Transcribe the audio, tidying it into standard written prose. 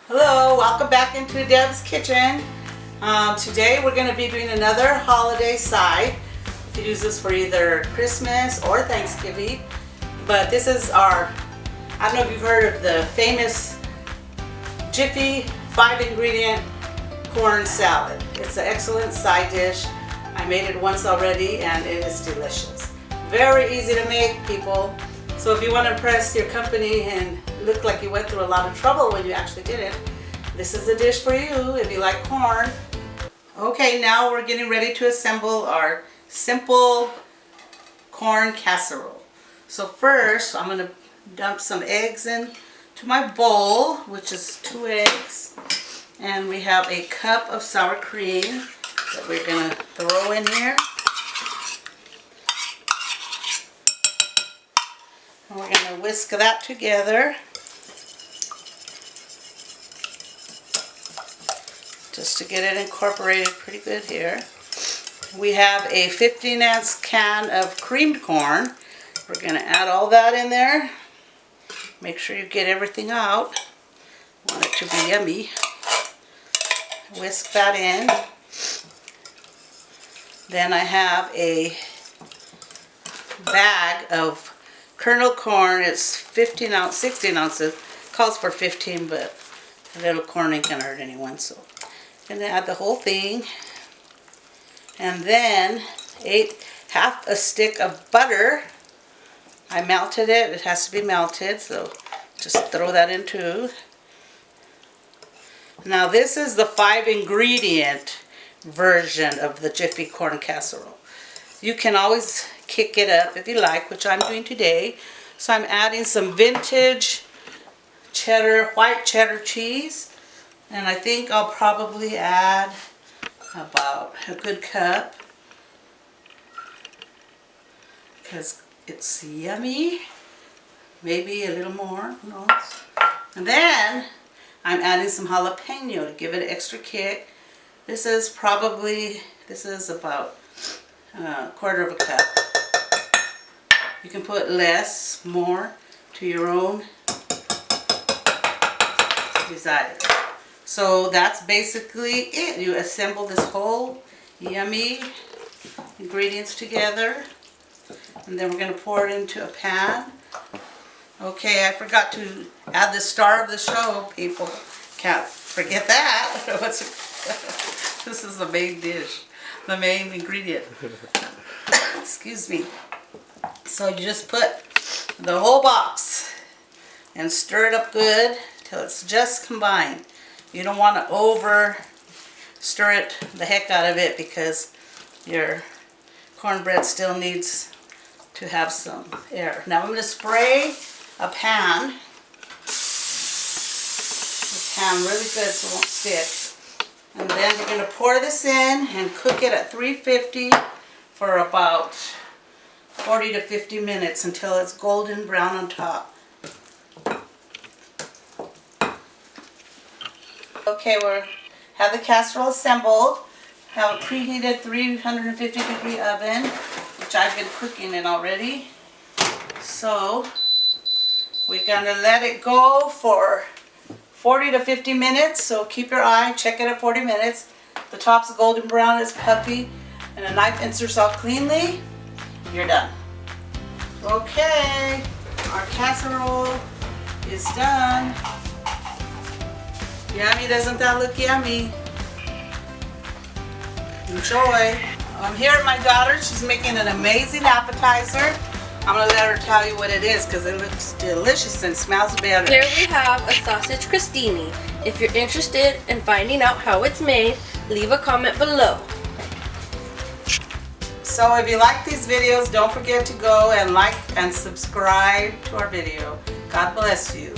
Hello, welcome back into Deb's Kitchen. Today we're going to be doing another holiday side. You can use this for either Christmas or Thanksgiving. But this is our, I don't know if you've heard of the famous Jiffy 5-ingredient corn salad. It's an excellent side dish. I made it once already and it is delicious. Very easy to make, people. So if you want to impress your company and look like you went through a lot of trouble when you actually did it, this is a dish for you if you like corn. Okay, now we're getting ready to assemble our simple corn casserole. So first, I'm going to dump some eggs into my bowl, which is 2 eggs. And we have a cup of sour cream that we're going to throw in here. And we're going to whisk that together. Just to get it incorporated pretty good here. We have a 15-ounce can of creamed corn. We're going to add all that in there. Make sure you get everything out. Want it to be yummy. Whisk that in. Then I have a bag of kernel corn. It's 16 ounces. Calls for 15, but a little corn ain't gonna hurt anyone. So I'm gonna add the whole thing. And then half a stick of butter. I melted it. It has to be melted, so just throw that in too. Now this is the 5-ingredient version of the Jiffy corn casserole. You can always kick it up if you like, which I'm doing today. So I'm adding some vintage cheddar, white cheddar cheese. And I think I'll probably add about a good cup because it's yummy. Maybe a little more, who knows. And then I'm adding some jalapeno to give it an extra kick. This is about a quarter of a cup. You can put less, more to your own desire. So that's basically it. You assemble this whole yummy ingredients together. And then we're going to pour it into a pan. Okay, I forgot to add the star of the show, people. Can't forget that. This is the main dish, the main ingredient. Excuse me. So you just put the whole box and stir it up good till it's just combined. You don't want to over stir it the heck out of it because your cornbread still needs to have some air. Now I'm going to spray a pan really good so it won't stick. And then we're going to pour this in and cook it at 350 for about 40 to 50 minutes until it's golden brown on top. Okay, we have the casserole assembled. Have a preheated 350 degree oven, which I've been cooking in already. So we're gonna let it go for 40 to 50 minutes. So keep your eye, check it at 40 minutes. The top's golden brown, it's puffy, and a knife inserts out cleanly. You're done. Okay, our casserole is done. Yummy, doesn't that look yummy? Enjoy. I'm here with my daughter. She's making an amazing appetizer. I'm going to let her tell you what it is because it looks delicious and smells better. Here we have a sausage crostini. If you're interested in finding out how it's made, leave a comment below. So if you like these videos, don't forget to go and like and subscribe to our video. God bless you.